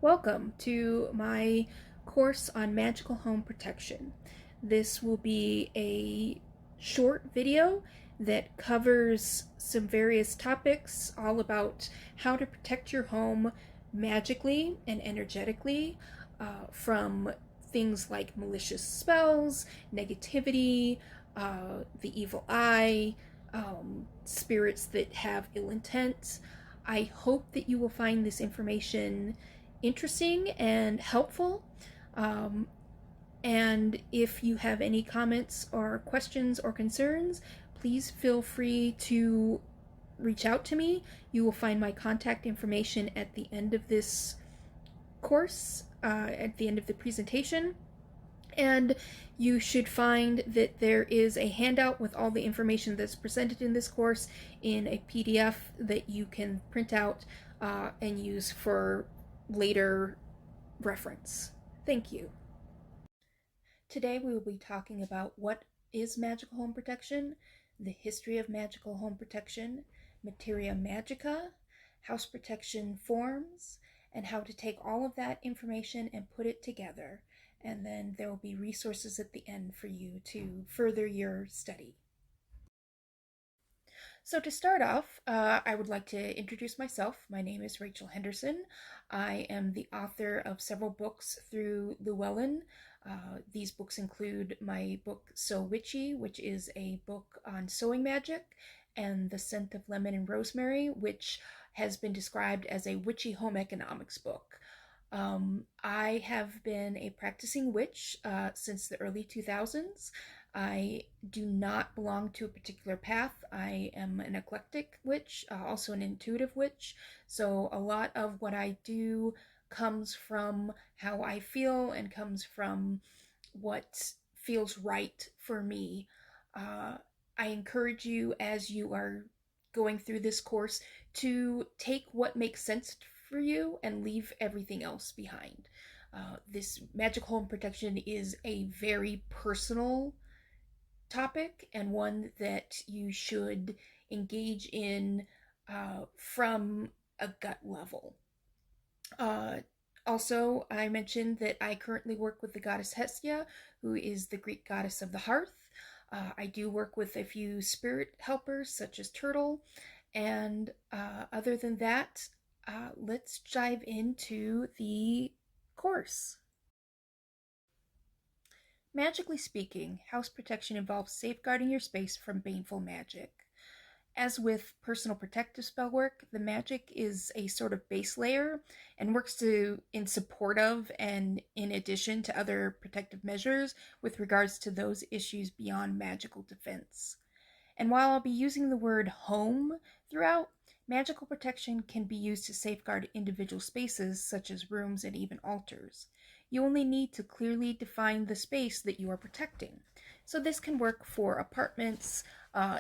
Welcome to my course on magical home protection. This will be a short video that covers some various topics all about how to protect your home magically and energetically from things like malicious spells, negativity, the evil eye, spirits that have ill intent. I hope that you will find this information interesting and helpful. Um, and if you have any comments or questions or concerns, please feel free to reach out to me. You will find my contact information at the end of this course, at the end of the presentation. And you should find that there is a handout with all the information that's presented in this course in a PDF that you can print out and use for later reference. Thank you. Today we will be talking about what is magical home protection, the history of magical home protection, materia magica, house protection forms, and how to take all of that information and put it together. And then there will be resources at the end for you to further your study. So to start off, I would like to introduce myself. My name is Raechel Henderson. I am the author of several books through Llewellyn. These books include my book So Witchy, which is a book on sewing magic, and The Scent of Lemon Rosemary, which has been described as a witchy home economics book. I have been a practicing witch since the early 2000s. I do not belong to a particular path. I am an eclectic witch, also an intuitive witch. So a lot of what I do comes from how I feel and comes from what feels right for me. I encourage you, as you are going through this course, to take what makes sense for you and leave everything else behind. This magical home protection is a very personal topic and one that you should engage in from a gut level. Uh, Also, I mentioned that I currently work with the goddess Hestia, who is the Greek goddess of the hearth. I do work with a few spirit helpers, such as Turtle. And other than that, let's dive into the course. Magically speaking, house protection involves safeguarding your space from baneful magic. As with personal protective spell work, the magic is a sort of base layer and works in support of and in addition to other protective measures with regards to those issues beyond magical defense. And while I'll be using the word home throughout, magical protection can be used to safeguard individual spaces such as rooms and even altars. You only need to clearly define the space that you are protecting. So this can work for apartments,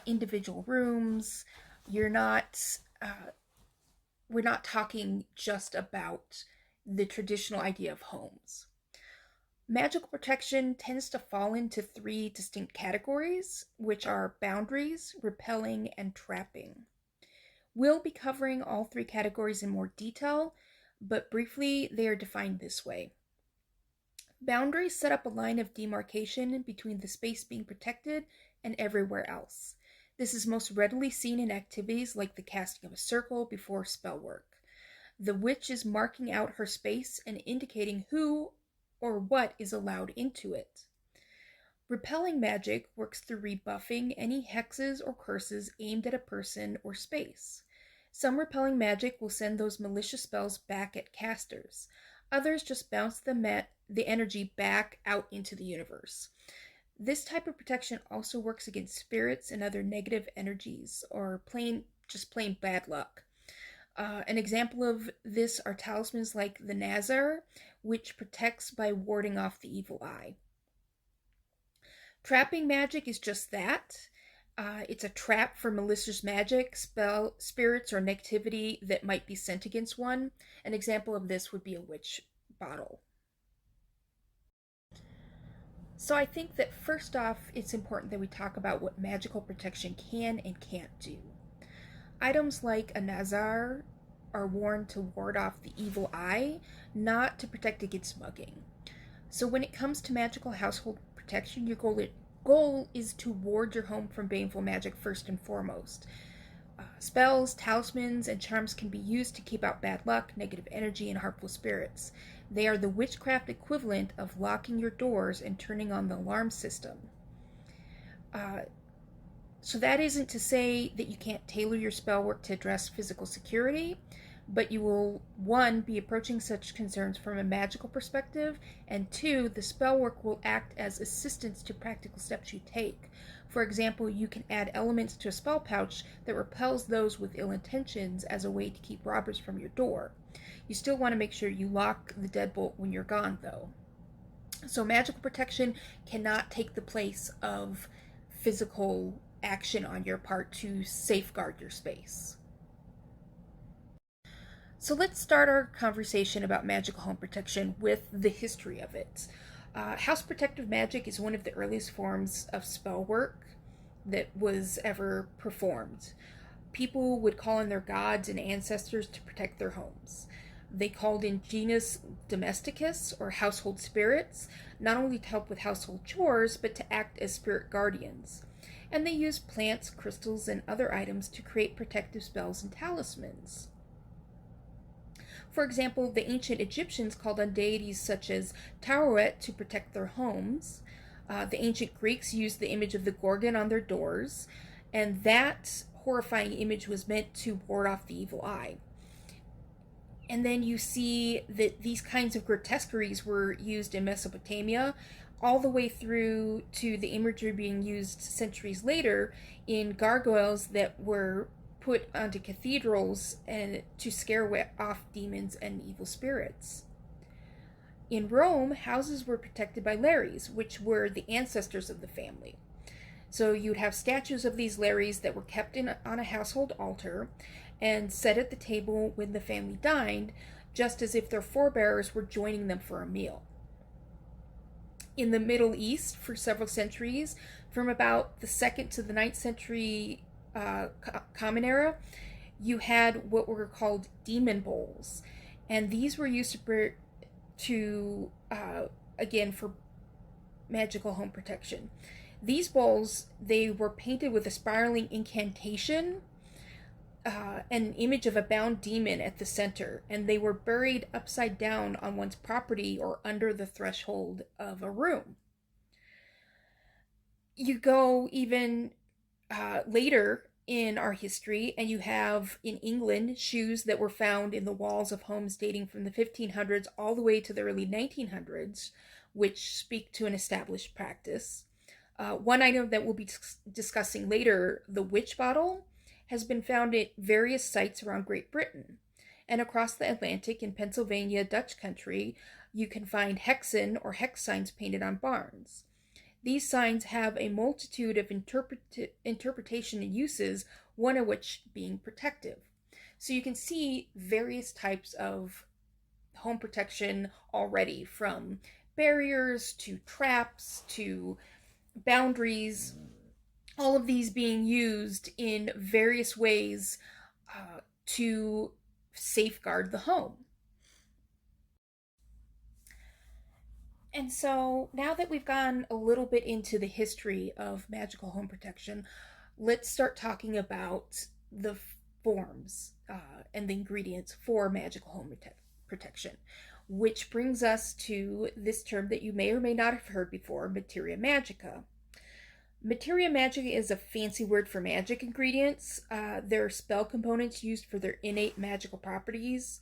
individual rooms. You're not, we're not talking just about the traditional idea of homes. Magical protection tends to fall into three distinct categories, which are boundaries, repelling, and trapping. We'll be covering all three categories in more detail, but briefly they are defined this way. Boundaries set up a line of demarcation between the space being protected and everywhere else. This is most readily seen in activities like the casting of a circle before spell work. The witch is marking out her space and indicating who or what is allowed into it. Repelling magic works through rebuffing any hexes or curses aimed at a person or space. Some repelling magic will send those malicious spells back at casters. Others just bounce the energy back out into the universe. This type of protection also works against spirits and other negative energies, or plain bad luck. An example of this are talismans like the Nazar, which protects by warding off the evil eye. Trapping magic is just that. It's a trap for malicious magic, spirits, or negativity that might be sent against one. An example of this would be a witch bottle. So I think that first off, it's important that we talk about what magical protection can and can't do. Items like a Nazar are worn to ward off the evil eye, not to protect against mugging. So when it comes to magical household protection, your goal is to ward your home from baneful magic first and foremost. Spells, talismans, and charms can be used to keep out bad luck, negative energy, and harmful spirits. They are the witchcraft equivalent of locking your doors and turning on the alarm system. So that isn't to say that you can't tailor your spell work to address physical security, but you will, one, be approaching such concerns from a magical perspective, and two, the spell work will act as assistance to practical steps you take. For example, you can add elements to a spell pouch that repels those with ill intentions as a way to keep robbers from your door. You still want to make sure you lock the deadbolt when you're gone, though. So magical protection cannot take the place of physical action on your part to safeguard your space. So let's start our conversation about magical home protection with the history of it. House protective magic is one of the earliest forms of spell work that was ever performed. People would call in their gods and ancestors to protect their homes. They called in genus domesticus, or household spirits, not only to help with household chores, but to act as spirit guardians. And they used plants, crystals, and other items to create protective spells and talismans. For example, the ancient Egyptians called on deities such as Taweret to protect their homes. The ancient Greeks used the image of the Gorgon on their doors, and that horrifying image was meant to ward off the evil eye. And then you see that these kinds of grotesqueries were used in Mesopotamia, all the way through to the imagery being used centuries later in gargoyles that were put onto cathedrals and to scare off demons and evil spirits. In Rome, houses were protected by lares, which were the ancestors of the family. So you'd have statues of these lares that were kept on a household altar and set at the table when the family dined, just as if their forebears were joining them for a meal. In the Middle East, for several centuries, from about the 2nd to the 9th century Common Era, you had what were called demon bowls, and these were used to again, for magical home protection. These bowls, they were painted with a spiraling incantation, an image of a bound demon at the center, and they were buried upside down on one's property or under the threshold of a room. You go even later in our history, and you have in England shoes that were found in the walls of homes dating from the 1500s all the way to the early 1900s, which speak to an established practice. One item that we'll be discussing later, the witch bottle, has been found at various sites around Great Britain. And across the Atlantic in Pennsylvania, Dutch country, you can find hexen or hex signs painted on barns. These signs have a multitude of interpretation and uses, one of which being protective. So you can see various types of home protection already, from barriers to traps to boundaries, all of these being used in various ways to safeguard the home. And so now that we've gone a little bit into the history of magical home protection, let's start talking about the forms and the ingredients for magical home protection, which brings us to this term that you may or may not have heard before, materia magica. Materia magica is a fancy word for magic ingredients. They're spell components used for their innate magical properties.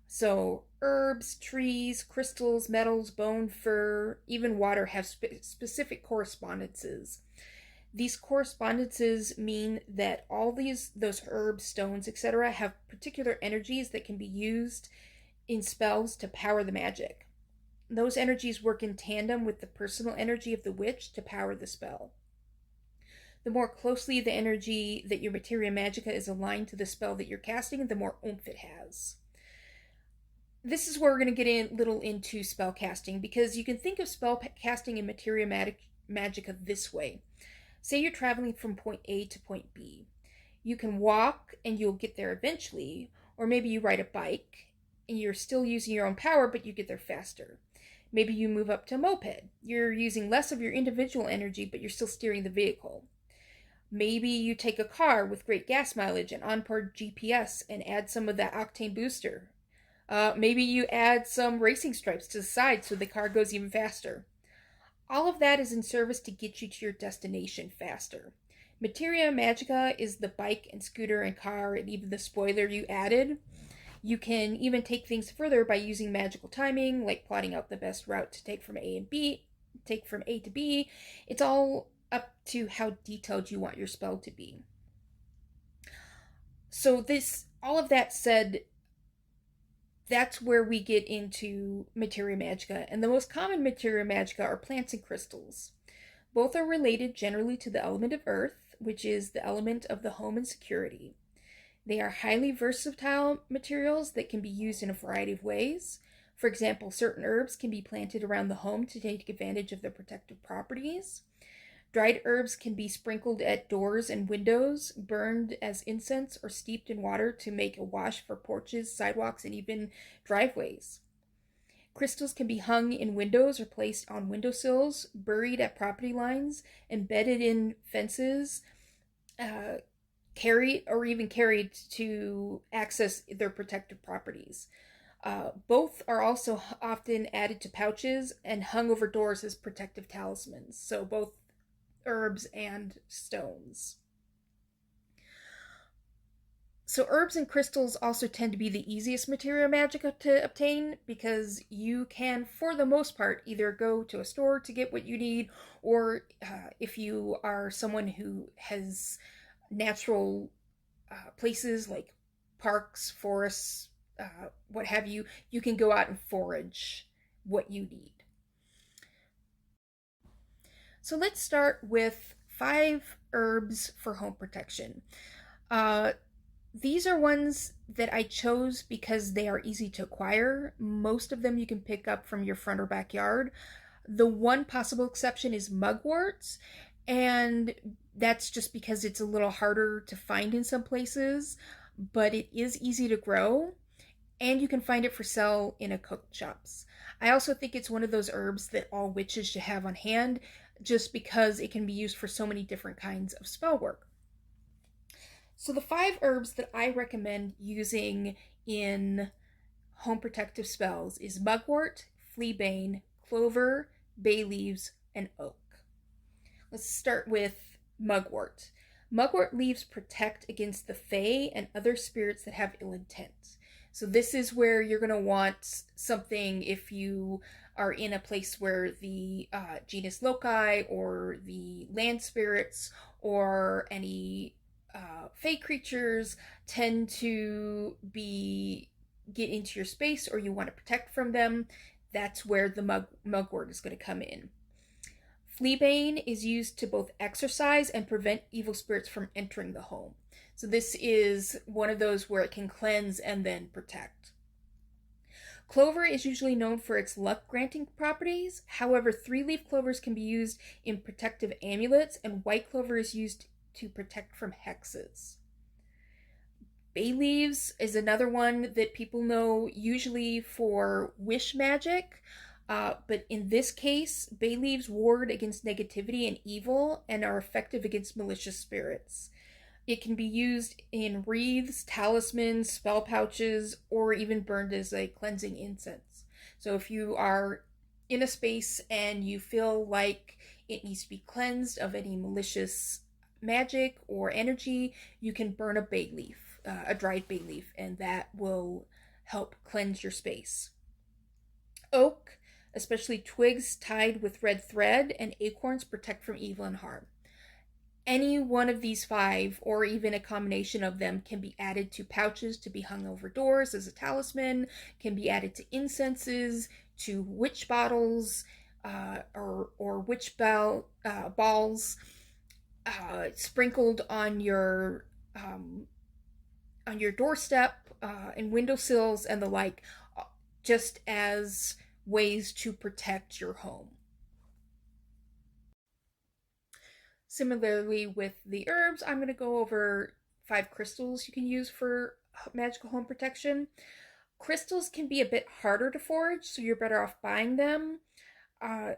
So herbs, trees, crystals, metals, bone, fur, even water have specific correspondences. These correspondences mean that all those herbs, stones, etc. have particular energies that can be used in spells to power the magic. Those energies work in tandem with the personal energy of the witch to power the spell. The more closely the energy that your materia magica is aligned to the spell that you're casting, the more oomph it has. This is where we're going to get a little into spell casting, because you can think of spell casting in materia magica this way. Say you're traveling from point A to point B. You can walk and you'll get there eventually, Or maybe you ride a bike and you're still using your own power, but you get there faster. Maybe you move up to a moped. You're using less of your individual energy, but you're still steering the vehicle. Maybe you take a car with great gas mileage and onboard GPS and add some of that octane booster. Maybe you add some racing stripes to the side so the car goes even faster. All of that is in service to get you to your destination faster. Materia magica is the bike and scooter and car and even the spoiler you added. You can even take things further by using magical timing, like plotting out the best route to take from A to B. It's all up to how detailed you want your spell to be. So all of that said, that's where we get into materia magica, and the most common materia magica are plants and crystals. Both are related generally to the element of earth, which is the element of the home and security. They are highly versatile materials that can be used in a variety of ways. For example, certain herbs can be planted around the home to take advantage of their protective properties. Dried herbs can be sprinkled at doors and windows, burned as incense, or steeped in water to make a wash for porches, sidewalks, and even driveways. Crystals can be hung in windows or placed on windowsills, buried at property lines, embedded in fences, carried to access their protective properties. Both are also often added to pouches and hung over doors as protective talismans. So both herbs and stones. So herbs and crystals also tend to be the easiest materia magica to obtain because you can, for the most part, either go to a store to get what you need, or if you are someone who has natural places like parks, forests, what have you, you can go out and forage what you need. So let's start with 5 herbs for home protection. These are ones that I chose because they are easy to acquire. Most of them you can pick up from your front or backyard. The one possible exception is mugwort, and that's just because it's a little harder to find in some places, but it is easy to grow, and you can find it for sale in a cook shops. I also think it's one of those herbs that all witches should have on hand, just because it can be used for so many different kinds of spell work. So the 5 herbs that I recommend using in home protective spells is mugwort, fleabane, clover, bay leaves, and oak. Let's start with mugwort. Mugwort leaves protect against the fae and other spirits that have ill intent. So this is where you're going to want something if you are in a place where the genus loci or the land spirits or any fae creatures tend to get into your space, or you want to protect from them. That's where the mugwort is going to come in. Fleabane is used to both exorcise and prevent evil spirits from entering the home. So this is one of those where it can cleanse and then protect. Clover is usually known for its luck-granting properties. However, 3-leaf clovers can be used in protective amulets, and white clover is used to protect from hexes. Bay leaves is another one that people know usually for wish magic, but in this case, bay leaves ward against negativity and evil and are effective against malicious spirits. It can be used in wreaths, talismans, spell pouches, or even burned as a cleansing incense. So if you are in a space and you feel like it needs to be cleansed of any malicious magic or energy, you can burn a bay leaf, a dried bay leaf, and that will help cleanse your space. Oak, especially twigs tied with red thread, and acorns protect from evil and harm. Any one of these 5, or even a combination of them, can be added to pouches to be hung over doors as a talisman, can be added to incenses, to witch bottles, or witch balls, sprinkled on your doorstep and windowsills and the like, just as ways to protect your home. Similarly with the herbs, I'm going to go over 5 crystals you can use for magical home protection. Crystals can be a bit harder to forage, so you're better off buying them. Uh,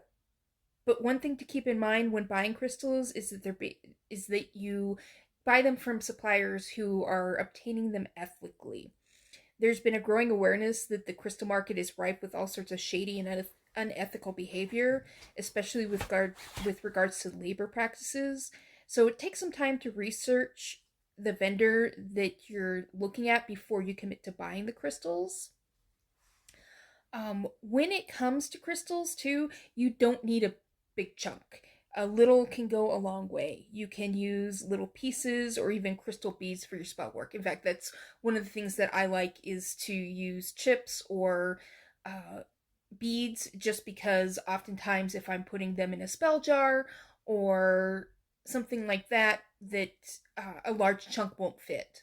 but one thing to keep in mind when buying crystals is that you buy them from suppliers who are obtaining them ethically. There's been a growing awareness that the crystal market is ripe with all sorts of shady and unethical behavior, especially with regards to labor practices. So it takes some time to research the vendor that you're looking at before you commit to buying the crystals. When it comes to crystals, too, you don't need a big chunk. A little can go a long way. You can use little pieces or even crystal beads for your spell work. In fact, that's one of the things that I like is to use chips or uh, beads, just because oftentimes if I'm putting them in a spell jar or something like that, a large chunk won't fit.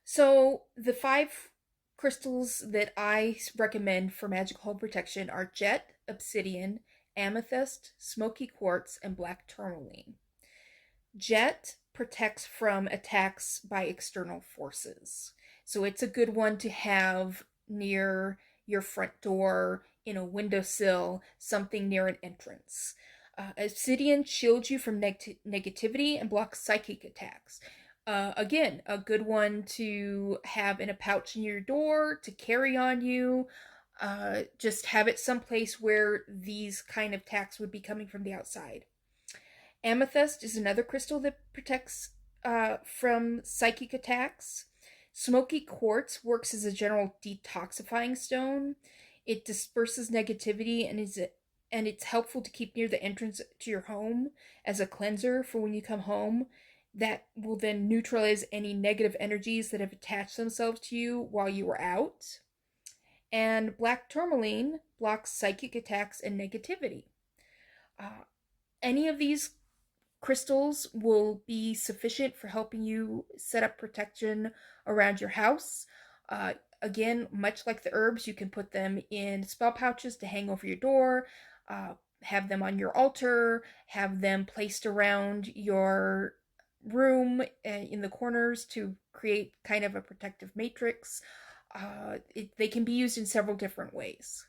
So the 5 crystals that I recommend for magical home protection are jet, obsidian, amethyst, smoky quartz, and black tourmaline. Jet protects from attacks by external forces. So it's a good one to have near your front door, in a windowsill, something near an entrance. Obsidian shields you from negativity and blocks psychic attacks. Again, a good one to have in a pouch in your door to carry on you. Just have it someplace where these kind of attacks would be coming from the outside. Amethyst is another crystal that protects from psychic attacks. Smoky quartz works as a general detoxifying stone. It disperses negativity and it's helpful to keep near the entrance to your home as a cleanser for when you come home. That will then neutralize any negative energies that have attached themselves to you while you were out. And black tourmaline blocks psychic attacks and negativity. Uh, any of these crystals will be sufficient for helping you set up protection around your house. Again, much like the herbs, you can put them in spell pouches to hang over your door, have them on your altar, have them placed around your room in the corners to create kind of a protective matrix. They can be used in several different ways.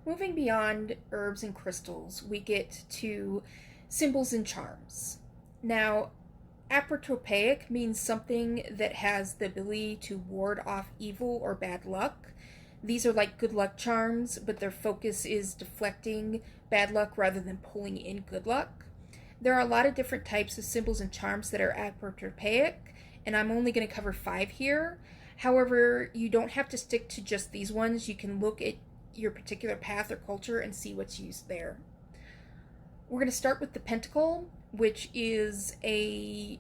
Moving beyond herbs and crystals, we get to symbols and charms. Now, apotropaic means something that has the ability to ward off evil or bad luck. These are like good luck charms, but their focus is deflecting bad luck rather than pulling in good luck. There are a lot of different types of symbols and charms that are apotropaic, and I'm only going to cover 5 here. However, you don't have to stick to just these ones. You can look at your particular path or culture and see what's used there. We're going to start with the pentacle, which is a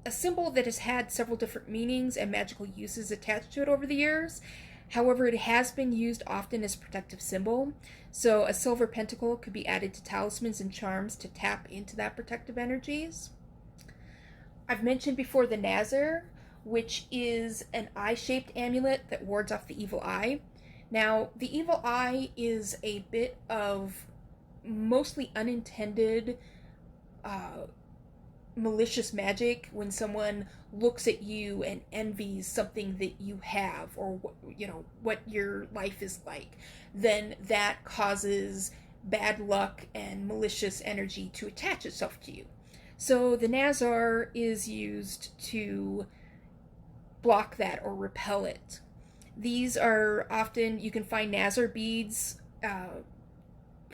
symbol that has had several different meanings and magical uses attached to it over the years. However, it has been used often as a protective symbol. So a silver pentacle could be added to talismans and charms to tap into that protective energies. I've mentioned before the Nazar, which is an eye-shaped amulet that wards off the evil eye. Now, the evil eye is a bit of mostly unintended malicious magic when someone looks at you and envies something that you have, or what your life is like. Then that causes bad luck and malicious energy to attach itself to you. So the Nazar is used to block that or repel it. These are often, you can find Nazar beads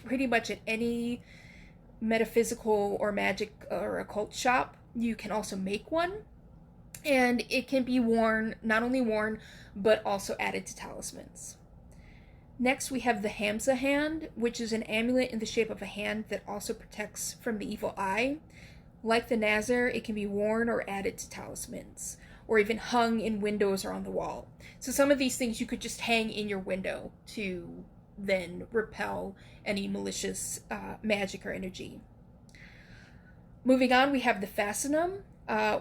pretty much at any metaphysical or magic or occult shop. You can also make one, and it can be worn, not only worn, but also added to talismans. Next, we have the Hamza hand, which is an amulet in the shape of a hand that also protects from the evil eye. Like the Nazar, it can be worn or added to talismans, or even hung in windows or on the wall. So some of these things you could just hang in your window to then repel any malicious magic or energy. Moving on, we have the Fascinum,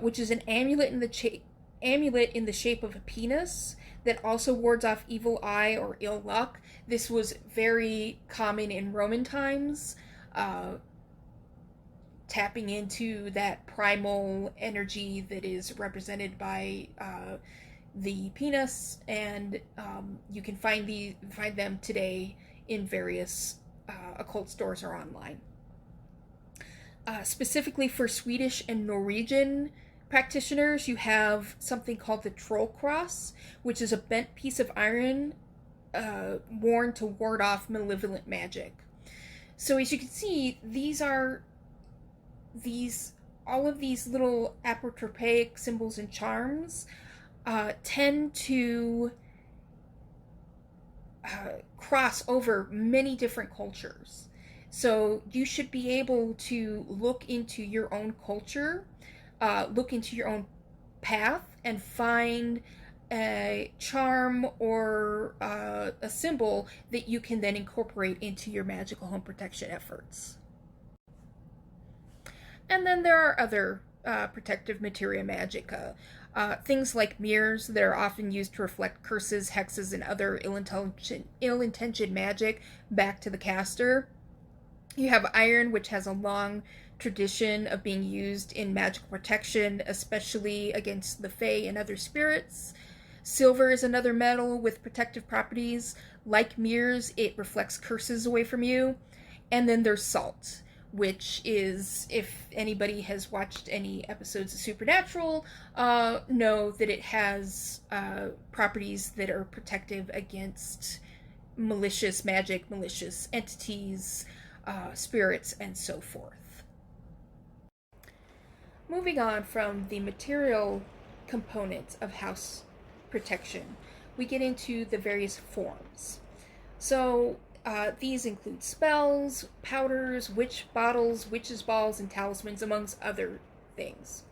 which is an amulet in the shape of a penis that also wards off evil eye or ill luck. This was very common in Roman times. tapping into that primal energy that is represented by the penis, and you can find them today in various occult stores or online. Specifically for Swedish and Norwegian practitioners, you have something called the troll cross, which is a bent piece of iron worn to ward off malevolent magic. So as you can see, all of these little apotropaic symbols and charms tend to cross over many different cultures. So you should be able to look into your own culture, look into your own path, and find a charm or a symbol that you can then incorporate into your magical home protection efforts. And then there are other protective materia magica. Things like mirrors that are often used to reflect curses, hexes, and other ill-intentioned magic back to the caster. You have iron, which has a long tradition of being used in magical protection, especially against the fae and other spirits. Silver is another metal with protective properties. Like mirrors, it reflects curses away from you. And then there's salt, which is, if anybody has watched any episodes of Supernatural, know that it has properties that are protective against malicious magic, malicious entities, spirits, and so forth. Moving on from the material components of house protection, we get into the various forms. So these include spells, powders, witch bottles, witches' balls, and talismans, amongst other things.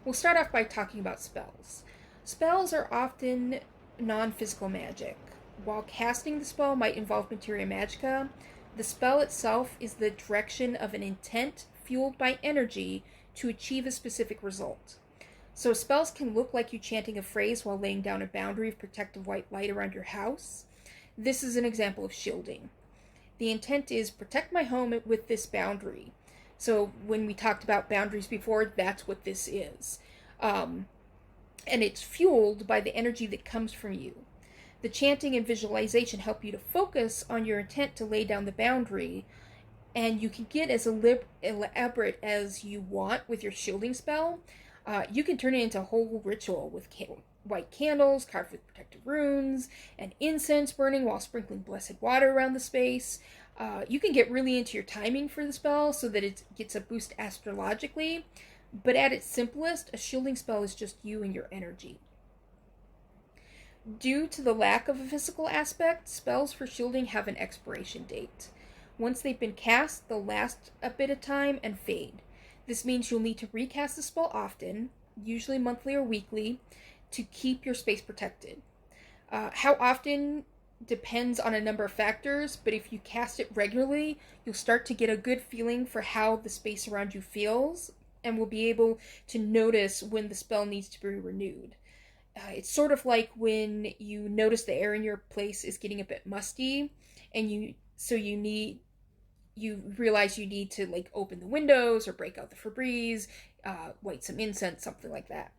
We'll start off by talking about spells. Spells are often non-physical magic. While casting the spell might involve materia magica, the spell itself is the direction of an intent fueled by energy to achieve a specific result. So spells can look like you chanting a phrase while laying down a boundary of protective white light around your house. This is an example of shielding. The intent is protect my home with this boundary. So when we talked about boundaries before, that's what this is. And it's fueled by the energy that comes from you. The chanting and visualization help you to focus on your intent to lay down the boundary, and you can get as elaborate as you want with your shielding spell. You can turn it into a whole ritual with white candles carved with protective runes and incense burning while sprinkling blessed water around the space. You can get really into your timing for the spell so that it gets a boost astrologically, but at its simplest, a shielding spell is just you and your energy. Due to the lack of a physical aspect, spells for shielding have an expiration date. Once they've been cast, they'll last a bit of time and fade. This means you'll need to recast the spell often, usually monthly or weekly, to keep your space protected. How often depends on a number of factors, but if you cast it regularly, you'll start to get a good feeling for how the space around you feels, and will be able to notice when the spell needs to be renewed. It's sort of like when you notice the air in your place is getting a bit musty, and you realize you need to like open the windows or break out the Febreze, light some incense, something like that.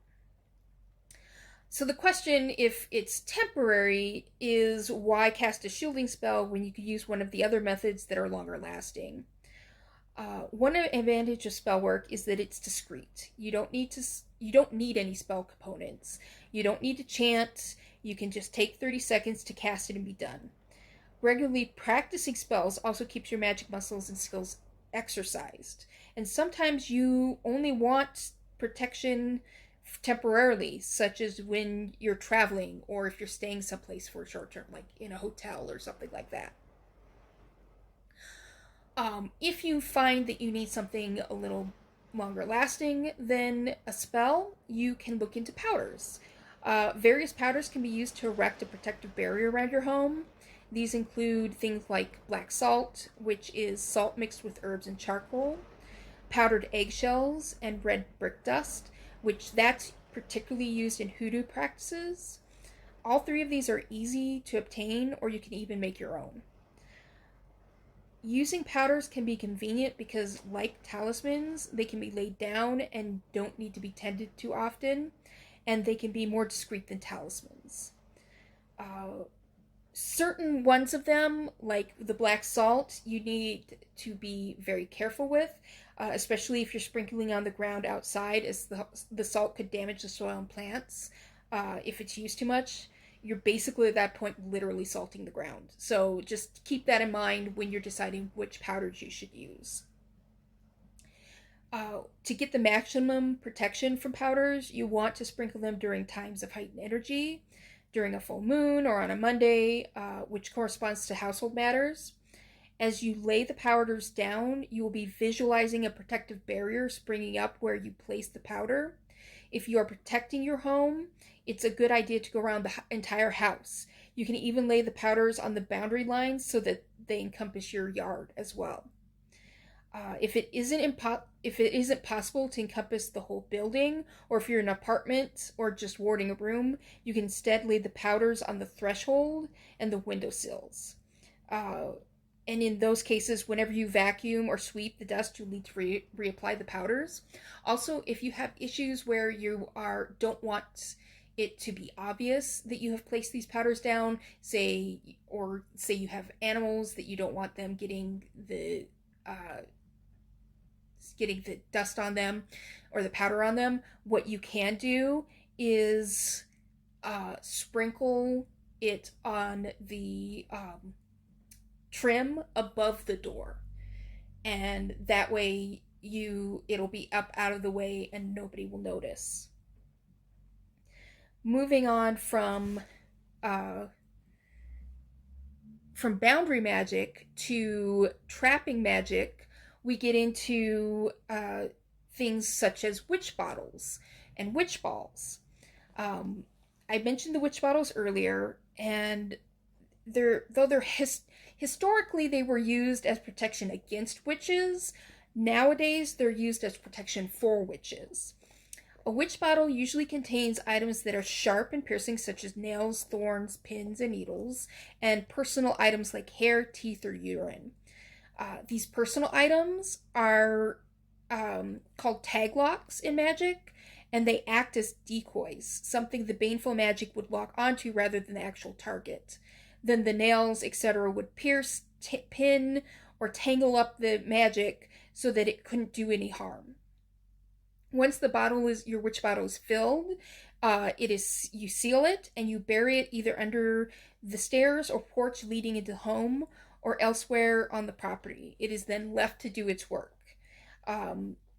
So the question, if it's temporary, is why cast a shielding spell when you could use one of the other methods that are longer lasting? One advantage of spell work is that it's discreet. You don't need any spell components. You don't need to chant. You can just take 30 seconds to cast it and be done. Regularly practicing spells also keeps your magic muscles and skills exercised. And sometimes you only want protection temporarily, such as when you're traveling or if you're staying someplace for a short term, like in a hotel or something like that. If you find that you need something a little longer lasting than a spell, you can look into powders. Various powders can be used to erect a protective barrier around your home. These include things like black salt, which is salt mixed with herbs and charcoal, powdered eggshells, and red brick dust, which that's particularly used in hoodoo practices. All three of these are easy to obtain, or you can even make your own. Using powders can be convenient because, like talismans, they can be laid down and don't need to be tended to often, and they can be more discreet than talismans. Uh, Certain ones of them, like the black salt, you need to be very careful with, especially if you're sprinkling on the ground outside, as the salt could damage the soil and plants. If it's used too much, you're basically at that point literally salting the ground. So just keep that in mind when you're deciding which powders you should use. To get the maximum protection from powders, you want to sprinkle them during times of heightened energy, during a full moon or on a Monday, which corresponds to household matters. As you lay the powders down, you will be visualizing a protective barrier springing up where you place the powder. If you are protecting your home, it's a good idea to go around the entire house. You can even lay the powders on the boundary lines so that they encompass your yard as well. If it isn't possible to encompass the whole building, or if you're in an apartment or just warding a room, you can instead lay the powders on the threshold and the windowsills. Uh, and in those cases, whenever you vacuum or sweep the dust, you'll need to reapply the powders. Also, if you have issues where you don't want it to be obvious that you have placed these powders down, say you have animals that you don't want them uh, getting the dust on them or the powder on them, what you can do is sprinkle it on the trim above the door, and that way it'll be up out of the way and nobody will notice. Moving on uh, from boundary magic to trapping magic, we get into things such as witch bottles and witch balls. Um, I mentioned the witch bottles earlier, and historically they were used as protection against witches. Nowadays, they're used as protection for witches. A witch bottle usually contains items that are sharp and piercing, such as nails, thorns, pins, and needles, and personal items like hair, teeth, or urine. These personal items are called tag locks in magic, and they act as decoys, something the baneful magic would lock onto rather than the actual target. Then the nails, etc., would pierce, pin, or tangle up the magic so that it couldn't do any harm. Once your witch bottle is filled, you seal it and you bury it either under the stairs or porch leading into home or elsewhere on the property. It is then left to do its work.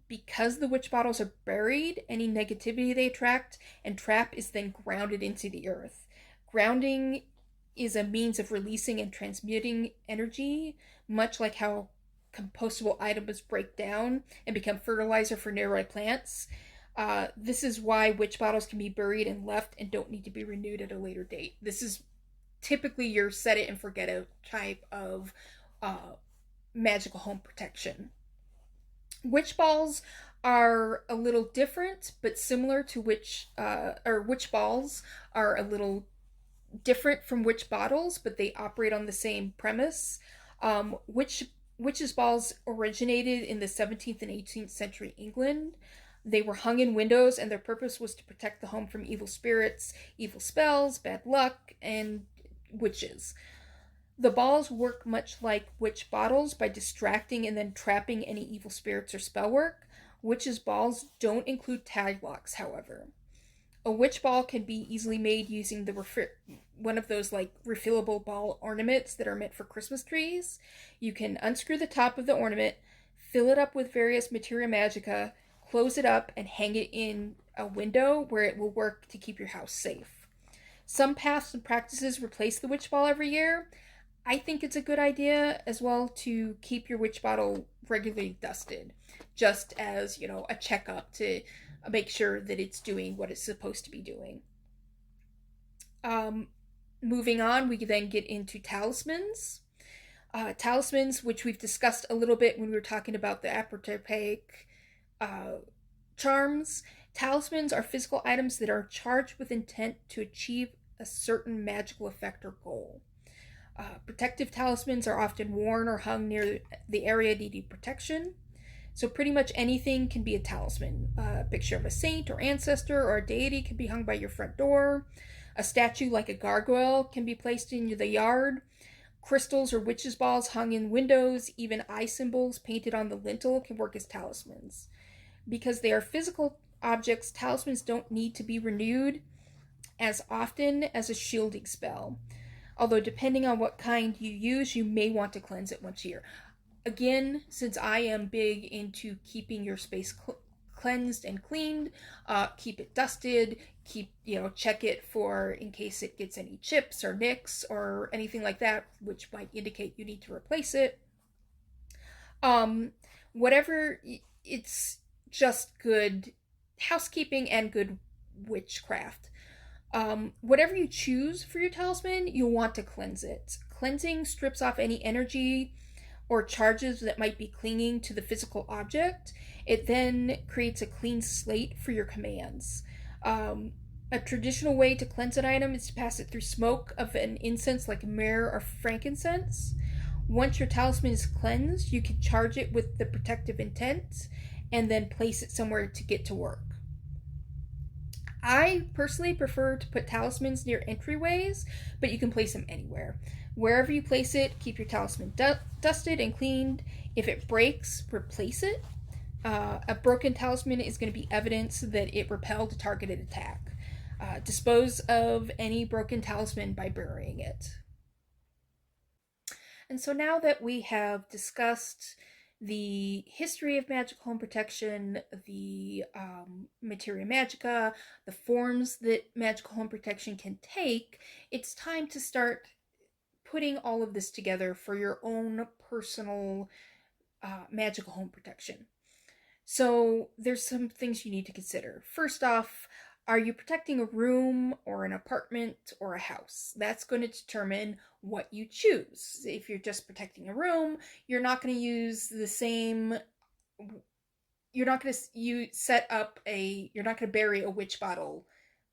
Because the witch bottles are buried, any negativity they attract and trap is then grounded into the earth. Grounding is a means of releasing and transmuting energy, much like how compostable items break down and become fertilizer for nearby plants. This is why witch bottles can be buried and left and don't need to be renewed at a later date. This is typically your set it and forget it type of magical home protection. Witch balls are a little different, but similar to witch balls are a little different from witch bottles, but they operate on the same premise. Witches' balls originated in the 17th and 18th century England. They were hung in windows, and their purpose was to protect the home from evil spirits, evil spells, bad luck, and witches. The balls work much like witch bottles by distracting and then trapping any evil spirits or spell work. Witches' balls don't include tag locks, however. A witch ball can be easily made using one of those like refillable ball ornaments that are meant for Christmas trees. You can unscrew the top of the ornament, fill it up with various materia magica, close it up, and hang it in a window where it will work to keep your house safe. Some paths and practices replace the witch ball every year. I think it's a good idea as well to keep your witch bottle regularly dusted, just as, a checkup to make sure that it's doing what it's supposed to be doing. Moving on, we then get into talismans. Talismans, which we've discussed a little bit when we were talking about the apotropaic charms. Talismans are physical items that are charged with intent to achieve a certain magical effect or goal. Protective talismans are often worn or hung near the area needing protection. So pretty much anything can be a talisman. A picture of a saint or ancestor or a deity can be hung by your front door. A statue like a gargoyle can be placed in the yard. Crystals or witches' balls hung in windows, even eye symbols painted on the lintel can work as talismans. Because they are physical objects, talismans don't need to be renewed as often as a shielding spell. Although, depending on what kind you use, you may want to cleanse it once a year. Again, since I am big into keeping your space cleansed and cleaned, keep it dusted, check it for in case it gets any chips or nicks or anything like that, which might indicate you need to replace it. Whatever, it's just good housekeeping and good witchcraft. Whatever you choose for your talisman, you'll want to cleanse it. Cleansing strips off any energy or charges that might be clinging to the physical object. It then creates a clean slate for your commands. A traditional way to cleanse an item is to pass it through smoke of an incense like myrrh or frankincense. Once your talisman is cleansed, you can charge it with the protective intent and then place it somewhere to get to work. I personally prefer to put talismans near entryways, but you can place them anywhere. Wherever you place it, keep your talisman dusted and cleaned. If it breaks, replace it. A broken talisman is going to be evidence that it repelled a targeted attack. Dispose of any broken talisman by burying it. And so now that we have discussed the history of magical home protection, the materia magica, the forms that magical home protection can take, it's time to start putting all of this together for your own personal magical home protection. So there's some things you need to consider. First off, are you protecting a room or an apartment or a house? That's going to determine what you choose. If you're just protecting a room, you're not going to use the same. You're not going to bury a witch bottle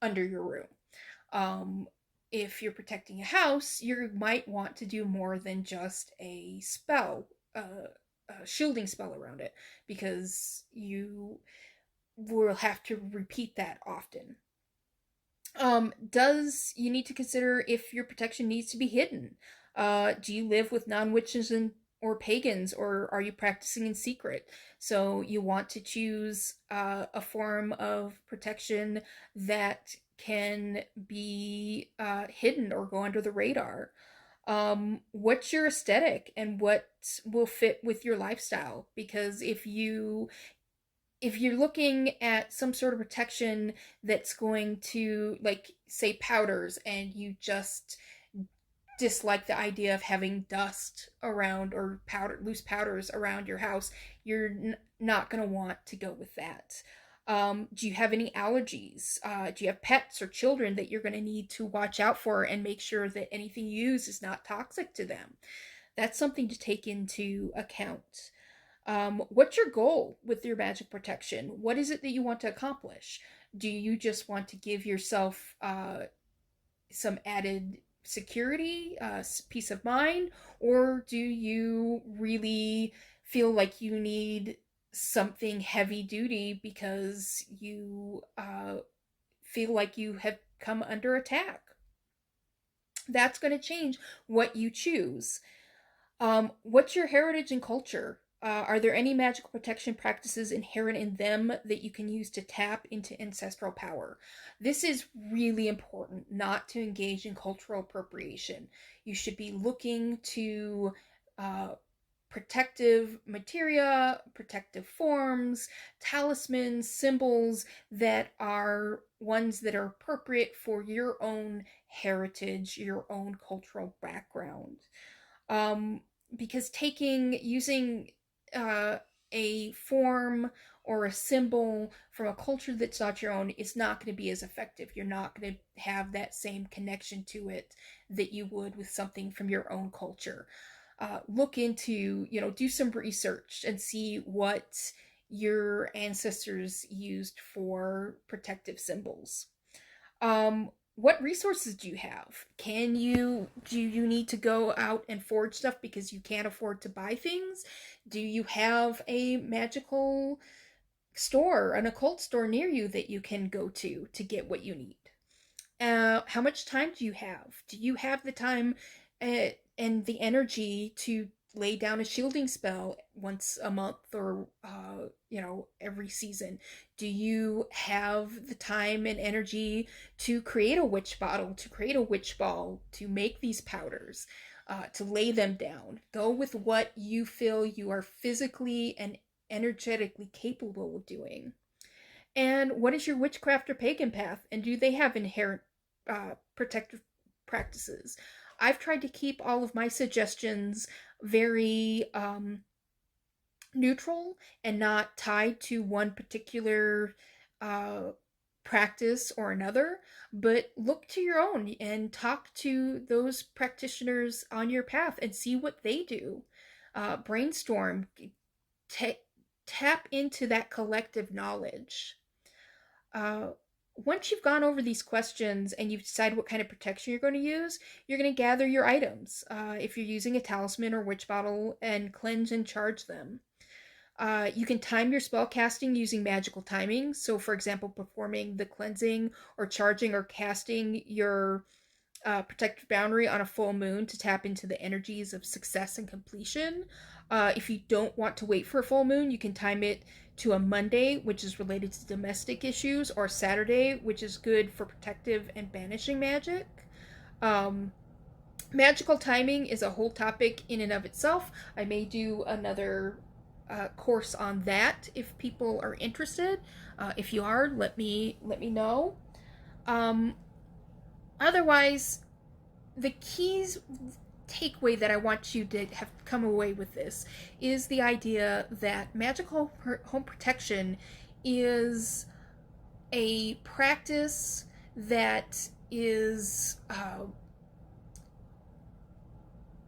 under your room. If you're protecting a house, you might want to do more than just a spell, a shielding spell around it, because you will have to repeat that often. You need to consider if your protection needs to be hidden? Do you live with non-witches or pagans, or are you practicing in secret? So you want to choose a form of protection that can be hidden or go under the radar. What's your aesthetic and what will fit with your lifestyle? Because if you're looking at some sort of protection that's going to, like, say, powders, and you just dislike the idea of having dust around or loose powders around your house, you're not going to want to go with that. Do you have any allergies? Do you have pets or children that you're going to need to watch out for and make sure that anything you use is not toxic to them? That's something to take into account. What's your goal with your magic protection? What is it that you want to accomplish? Do you just want to give yourself some added security, peace of mind, or do you really feel like you need something heavy duty because you feel like you have come under attack? That's going to change what you choose. What's your heritage and culture? Are there any magical protection practices inherent in them that you can use to tap into ancestral power? This is really important, not to engage in cultural appropriation. You should be looking to protective materia, protective forms, talismans, symbols that are ones that are appropriate for your own heritage, your own cultural background. Because using a form or a symbol from a culture that's not your own is not going to be as effective. You're not going to have that same connection to it that you would with something from your own culture. Look into, do some research and see what your ancestors used for protective symbols. What resources do you have? Do you need to go out and forge stuff because you can't afford to buy things? Do you have a magical store, an occult store near you that you can go to get what you need? How much time do you have? Do you have the time and the energy to lay down a shielding spell once a month or every season? Do you have the time and energy to create a witch bottle, to create a witch ball, to make these powders, to lay them down? Go with what you feel you are physically and energetically capable of doing. And what is your witchcraft or pagan path? And do they have inherent protective practices? I've tried to keep all of my suggestions very neutral and not tied to one particular uh, practice or another, but look to your own and talk to those practitioners on your path and see what they do. Brainstorm, ta- tap into that collective knowledge. uh, Once you've gone over these questions and you've decided what kind of protection you're going to use, you're going to gather your items. If you're using a talisman or witch bottle, and cleanse and charge them. You can time your spell casting using magical timing. So, for example, performing the cleansing or charging or casting your protective boundary on a full moon to tap into the energies of success and completion. If you don't want to wait for a full moon, you can time it to a Monday, which is related to domestic issues, or Saturday, which is good for protective and banishing magic. Um, Magical timing is a whole topic in and of itself. I may do another course on that if people are interested. If you are, let me know. Um, Otherwise, the keys takeaway that I want you to have come away with this is the idea that magical home protection is a practice that is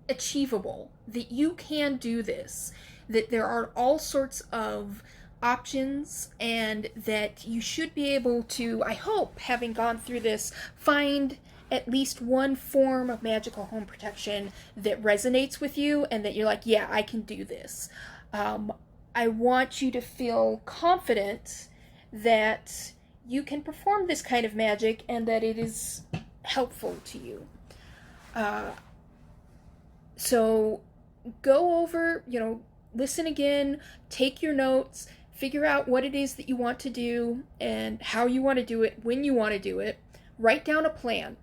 achievable, that you can do this, that there are all sorts of options, and that you should be able to, I hope, having gone through this, find at least one form of magical home protection that resonates with you and that you're like, yeah, I can do this. Um, I want you to feel confident that you can perform this kind of magic and that it is helpful to you. Uh, so go over, listen again, take your notes, figure out what it is that you want to do and how you want to do it, when you want to do it, write down a plan,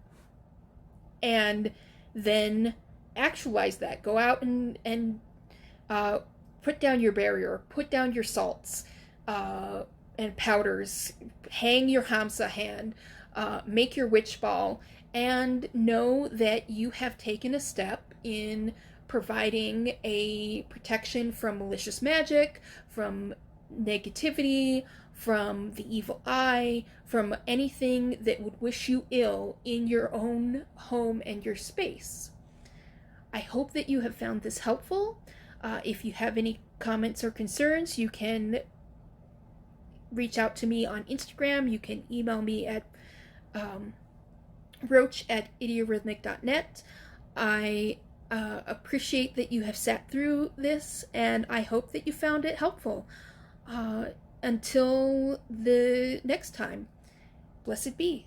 and then actualize that. Go out and put down your barrier, put down your salts and powders, hang your Hamsa hand, make your witch ball, and know that you have taken a step in providing a protection from malicious magic, from negativity, from the evil eye, from anything that would wish you ill in your own home and your space. I hope that you have found this helpful. If you have any comments or concerns, you can reach out to me on Instagram. You can email me at roach@idiorhythmic.net. I appreciate that you have sat through this, and I hope that you found it helpful. Until the next time, blessed be.